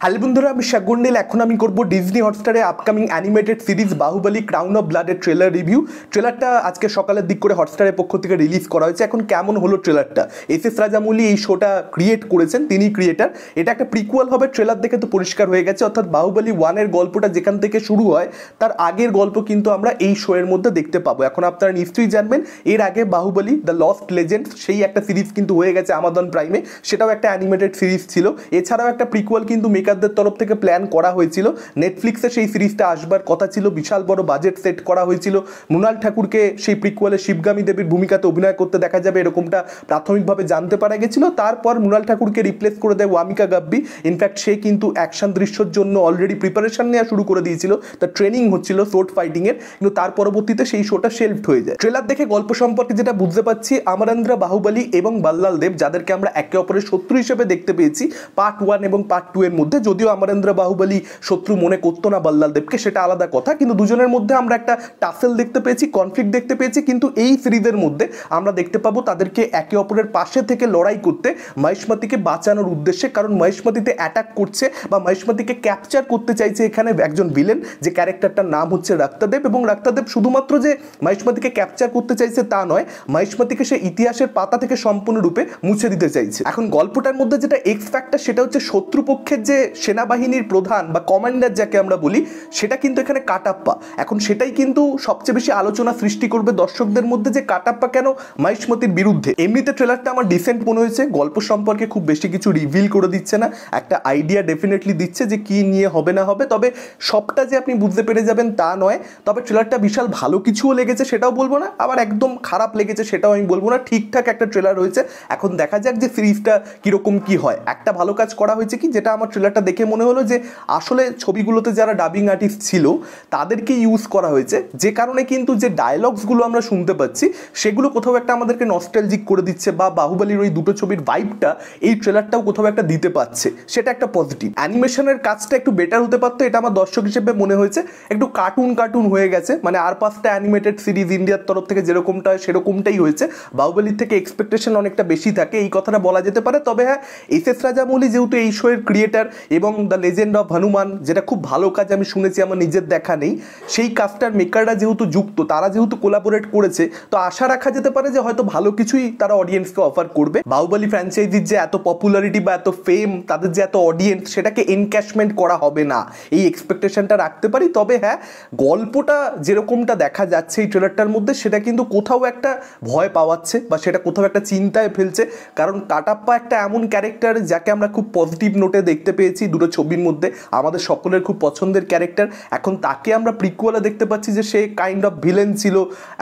Hello বন্ধুরা, আমি শাগুন্ডিল। এখন আমি করব ডিজনি হটস্টারে upcoming animated series Baahubali crown of ব্লাডের ট্রেলার রিভিউ। ট্রেলারটা আজকে সকালের দিক করে হটস্টারের পক্ষ থেকে রিলিজ করা হয়েছে। এখন কেমন হলো ট্রেলারটা? এস রাজামৌলি এই শোটা ক্রিয়েট করেছেন, তিনি ক্রিয়েটার। এটা একটা প্রিকুয়াল হবে, ট্রেলার দেখে তো পরিষ্কার হয়ে গেছে। অর্থাৎ বাহুবলী 1-এর গল্পটা যেখান থেকে শুরু হয় তার আগের গল্প কিন্তু আমরা এই শো এর মধ্যে দেখতে পাবো। এখন আপনারা নিশ্চয়ই জানবেন এর আগে বাহুবলী দ্য লস্ট লেজেন্ড সেই একটা সিরিজ কিন্তু হয়ে গেছে আমাজন প্রাইমে, সেটাও একটা অ্যানিমেটেড সিরিজ ছিল। এছাড়াও একটা প্রিকুয়াল কিন্তু মেকারদের তরফ থেকে প্ল্যান করা হয়েছিল, নেটফ্লিক্সে সেই সিরিজটা আসবার কথা ছিল, বিশাল বড় বাজেট সেট করা হয়েছিল। মৃণাল ঠাকুরকে সেই প্রিকুয়ালে শিবগামী দেবীর ভূমিকাতে অভিনয় করতে দেখা যাবে এরকমটা প্রাথমিকভাবে জানতে পারা গেছিল। তারপর মৃণাল ঠাকুরকে রিপ্লেস করে দেয় ওয়ামিকা গাব্বি। ইনফ্যাক্ট সে কিন্তু অ্যাকশন দৃশ্যের জন্য অলরেডি প্রিপারেশন নেওয়া শুরু করে দিয়েছিল, তার ট্রেনিং হচ্ছিল শোর্ট ফাইটিংয়ের, কিন্তু তার পরবর্তীতে সেই শোটা শেলফড হয়ে যায়। ট্রেলার দেখে গল্প সম্পর্কে যেটা বুঝতে পারছি, অমরেন্দ্র বাহুবলী এবং বল্লাল দেব, যাদেরকে আমরা একে অপরের শত্রু হিসেবে দেখতে পেয়েছি পার্ট 1 এবং পার্ট 2 এর মধ্যে, যদিও অমরেন্দ্র বাহুবলী শত্রু মনে করতো না বল্লাল দেবকে, সেটা আলাদা কথা, কিন্তু দুজনের মধ্যে আমরা একটা টাসেল দেখতে পেয়েছি, কনফ্লিক্ট দেখতে পেয়েছি। কিন্তু এই সিরিজের মধ্যে আমরা দেখতে পাবো তাদেরকে একে অপরের পাশে থেকে লড়াই করতে মহিষ্মতিকে বাঁচানোর উদ্দেশ্যে, কারণ মহিষ্মতিতে অ্যাটাক করছে বা মহিষ্মতিকে ক্যাপচার করতে চাইছে এখানে একজন ভিলেন, যে ক্যারেক্টারটার নাম হচ্ছে রক্তদেব। এবং রক্তদেব শুধুমাত্র যে মহিষ্মতিকে ক্যাপচার করতে চাইছে তা নয়, মহিষ্মতিকে সে ইতিহাসের পাতা থেকে সম্পূর্ণরূপে মুছে দিতে চাইছে। এখন গল্পটার মধ্যে যেটা এক্স ফ্যাক্টর, সেটা হচ্ছে শত্রুপক্ষের যে সেনাবাহিনীর প্রধান বা কমান্ডার যাকে আমরা বলি, সেটা কিন্তু এখানে কাটাপ্পা। এখন সেটাই কিন্তু সবচেয়ে বেশি আলোচনা সৃষ্টি করবে দর্শকদের মধ্যে, যে কাটাপ্পা কেন মহিষ্মতির বিরুদ্ধে। এমনিতে ট্রেলারটা আমার ডিসেন্ট মনে হয়েছে, গল্প সম্পর্কে খুব বেশি কিছু রিভিল করে দিচ্ছে না, একটা আইডিয়া ডেফিনেটলি দিচ্ছে যে কি নিয়ে হবে না হবে, তবে সবটা যে আপনি বুঝতে পেরে যাবেন তা নয়। তবে ট্রেলারটা বিশাল ভালো কিছুও লেগেছে সেটাও বলবো না, আবার একদম খারাপ লেগেছে সেটাও আমি বলবো না, ঠিকঠাক একটা ট্রেলার হয়েছে। এখন দেখা যাক যে সিরিজটা কিরকম কি হয়। একটা ভালো কাজ করা হয়েছে কি, যেটা আমার ট্রেলারটা দেখে মনে হলো, যে আসলে ছবিগুলোতে যারা ডাবিং আর্টিস্ট ছিল তাদেরকে ইউজ করা হয়েছে, যে কারণে কিন্তু যে ডায়লগসগুলো আমরা শুনতে পাচ্ছি সেগুলো কোথাও একটা আমাদেরকে নস্টালজিক করে দিচ্ছে, বা বাহুবলীর ওই দুটো ছবির ভাইবটা এই ট্রেলারটাও কোথাও একটা দিতে পারছে, সেটা একটা পজিটিভ। অ্যানিমেশনের কাজটা একটু বেটার হতে পারতো, এটা আমার দর্শক হিসেবে মনে হয়েছে। একটু কার্টুন কার্টুন হয়ে গেছে, মানে আর 5টা অ্যানিমেটেড সিরিজ ইন্ডিয়ার তরফ থেকে যেরকমটা হয় সেরকমটাই হয়েছে। বাহুবলীর থেকে এক্সপেকটেশন অনেকটা বেশি থাকে, এই কথাটা বলা যেতে পারে। তবে হ্যাঁ, এস রাজামৌলি যেহেতু এই শো এর ক্রিয়েটার, এবং দ্য লেজেন্ড অফ হনুমান, যেটা খুব ভালো কাজ আমি শুনেছি, আমার নিজের দেখা নেই, সেই কাজটার মেকাররা যেহেতু যুক্ত, তারা যেহেতু কোলাবোরেট করেছে, তো আশা রাখা যেতে পারে যে হয়তো ভালো কিছুই তারা অডিয়েন্সকে অফার করবে। বাহুবলী ফ্র্যাঞ্চাইজির যে এত পপুলারিটি বা এত ফেম, তাদের যে এত অডিয়েন্স, সেটাকে এনক্যাশমেন্ট করা হবে না, এই এক্সপেকটেশনটা রাখতে পারি। তবে হ্যাঁ, গল্পটা যেরকমটা দেখা যাচ্ছে এই ট্রেলারটার মধ্যে, সেটা কিন্তু কোথাও একটা ভয় পাওয়াচ্ছে, বা সেটা কোথাও একটা চিন্তায় ফেলছে। কারণ কাটাপ্পা একটা এমন ক্যারেক্টার যাকে আমরা খুব পজিটিভ নোটে দেখতে পেয়েছি দুটো ছবির মধ্যে, আমাদের সকলের খুব পছন্দের ক্যারেক্টার। এখন তাকে আমরা প্রিকুয়ালে দেখতে পাচ্ছি যে সে কাইন্ড অফ ভিলেন ছিল,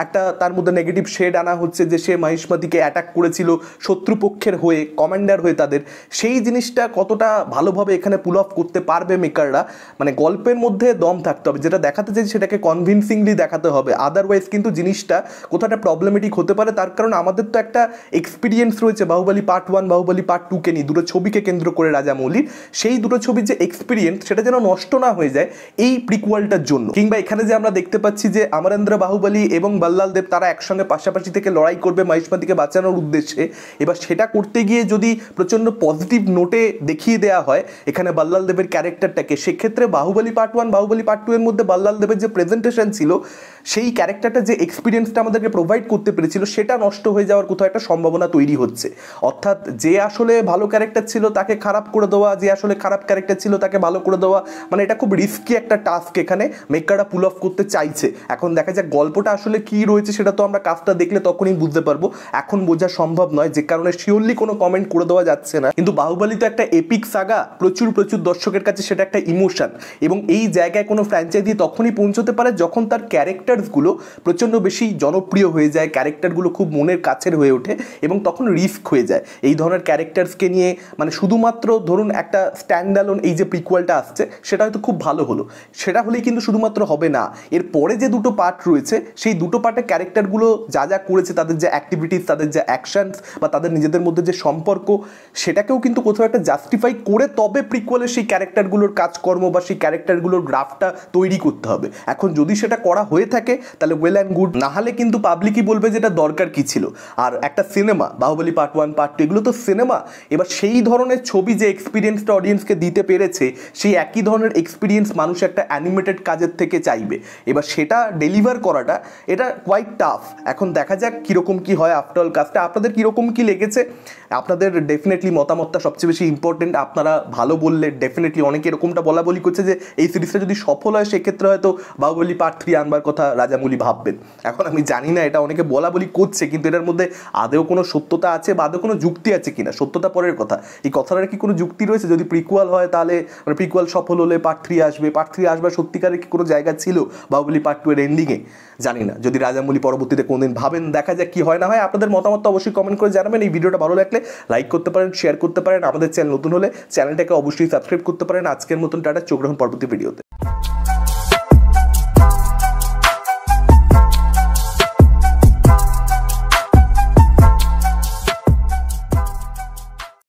একটা তার মধ্যে নেগেটিভ শেড আনা হচ্ছে, যে সে মহিষ্মতিকে অ্যাটাক করেছিল শত্রুপক্ষের হয়ে, কমান্ডার হয়ে তাদের। সেই জিনিসটা কতটা ভালোভাবে এখানে পুল অফ করতে পারবে মেকাররা, মানে গল্পের মধ্যে দম থাকতে হবে, যেটা দেখাতে চাই সেটাকে কনভিনসিংলি দেখাতে হবে। আদারওয়াইজ কিন্তু জিনিসটা কোথাও একটা প্রবলেমেটিক হতে পারে। তার কারণ আমাদের তো একটা এক্সপিরিয়েন্স রয়েছে বাহুবলী পার্ট 1 বাহুবলী পার্ট 2 কে নিয়ে, দুটো ছবিকে কেন্দ্র করে রাজামৌলির। সেই দুটো ছবির যে এক্সপিরিয়েন্স, সেটা যেন নষ্ট না হয়ে যায় এই প্রিকুয়ালটার জন্য। কিংবা এখানে যে আমরা দেখতে পাচ্ছি যে অমরেন্দ্র বাহুবলী এবং বল্লাল দেব তারা একসঙ্গে পাশাপাশি থেকে লড়াই করবে মহিষ্মতিকে বাঁচানোর উদ্দেশ্যে, এবার সেটা করতে গিয়ে যদি প্রচণ্ড পজিটিভ নোটে দেখিয়ে দেওয়া হয় এখানে বল্লাল দেবের ক্যারেক্টারটাকে, সেক্ষেত্রে বাহুবলী পার্ট 1 বাহুবলী পার্ট 2 এর মধ্যে বল্লাল দেবের যে প্রেজেন্টেশন ছিল, সেই ক্যারেক্টারটা যে এক্সপিরিয়েন্সটা আমাদেরকে প্রোভাইড করতে পেরেছিল, সেটা নষ্ট হয়ে যাওয়ার কোথাও একটা সম্ভাবনা তৈরি হচ্ছে। অর্থাৎ যে আসলে ভালো ক্যারেক্টার ছিল তাকে খারাপ করে দেওয়া, যে আসলে খারাপ ক্যারেক্টার ছিল তাকে ভালো করে দেওয়া, মানে এটা খুব রিস্কি একটা টাস্ক এখানে মেকাররা পুল অফ করতে চাইছে। এখন দেখা যাক গল্পটা আসলে কি রয়েছে, সেটা তো আমরা কাজটা দেখলে তখনই বুঝতে পারবো, এখন বোঝা সম্ভব নয়, যে কারণে শিওরলি কোনো কমেন্ট করে দেওয়া যাচ্ছে না। কিন্তু বাহুবলী তো একটা এপিক সাগা, প্রচুর প্রচুর দর্শকের কাছে সেটা একটা ইমোশন, এবং এই জায়গায় কোনো ফ্র্যাঞ্চাইজি তখনই পৌঁছতে পারে যখন তার ক্যারেক্টারসগুলো প্রচণ্ড বেশি জনপ্রিয় হয়ে যায়, ক্যারেক্টারগুলো খুব মনের কাছের হয়ে ওঠে, এবং তখন রিস্ক হয়ে যায় এই ধরনের ক্যারেক্টারসকে নিয়ে। মানে শুধুমাত্র ধরুন একটা স্ট্যান্ডঅ্যালোন এই যে প্রিকুয়ালটা আসছে, সেটা হয়তো খুব ভালো হলো, সেটা হলেই কিন্তু শুধুমাত্র হবে না। এর পরে যে দুটো পার্ট রয়েছে, সেই দুটো পার্টে ক্যারেক্টারগুলো যা যা করেছে, তাদের যে অ্যাক্টিভিটিস, তাদের যে অ্যাকশনস, বা তাদের নিজেদের মধ্যে যে সম্পর্ক, সেটাকেও কিন্তু কোথাও একটা জাস্টিফাই করে তবে প্রিকুয়ালের সেই ক্যারেক্টারগুলোর কাজকর্ম বা সেই ক্যারেক্টারগুলোর গ্রাফটা তৈরি করতে হবে। এখন যদি সেটা করা হয়ে থাকে তাহলে ওয়েল অ্যান্ড গুড, না হলে কিন্তু পাবলিকই বলবে যেটা দরকার কি ছিল। আর একটা সিনেমা বাহুবলী পার্ট 1 পার্ট 2 এগুলো তো সিনেমা, এবার সেই ধরনের ছবি যে এক্সপিরিয়েন্সটা অডিয়েন্স অডিয়েন্সকে দিতে পেরেছে সেই একই ধরনের এক্সপিরিয়েন্স মানুষ একটা অ্যানিমেটেড কাজের থেকে চাইবে। এবার সেটা ডেলিভার করাটা এটা কোয়াইট টাফ। এখন দেখা যাক কীরকম কী হয় আফটার অল কাজটা। আপনাদের কীরকম কী লেগেছে, আপনাদের ডেফিনেটলি মতামতটা সবচেয়ে বেশি ইম্পর্টেন্ট। আপনারা ভালো বললে ডেফিনেটলি অনেকে এরকমটা বলা বলি করছে যে এই সিরিজটা যদি সফল হয় সেক্ষেত্রে হয়তো বাহুবলী পার্ট 3 আনবার কথা রাজামৌলি ভাববেন। এখন আমি জানি না, এটা অনেকে বলা বলি করছে, কিন্তু এটার মধ্যে আদৌ কোনো সত্যতা আছে বা আদৌ কোনো যুক্তি আছে কিনা, সত্যতা পরের কথা। এই কথাটার কি কোনো যুক্তি রয়েছে? যদি প্রিকুয়াল হয় তাহলে মানে প্রিকুয়াল সফল হলে পার্ট 3 আসবে, পার্ট 3 আসবার সত্যিকারের কি কোনো জায়গা ছিল বাহুবলী পার্ট 2 এর এন্ডিংয়ে? জানি না। যদি রাজামৌলি পরবর্তীতে কোনদিন ভাবেন, দেখা যাক কি হয় না হয়। আপনাদের মতামত অবশ্যই কমেন্ট করে জানাবেন। এই ভিডিওটা ভালো লাগলে লাইক করতে পারেন, শেয়ার করতে পারেন। আমাদের চ্যানেল নতুন হলে চ্যানেলটাকে অবশ্যই সাবস্ক্রাইব করতে পারেন। আজকের মতন টাটা, চোখ রাখুন পরবর্তী ভিডিওতে।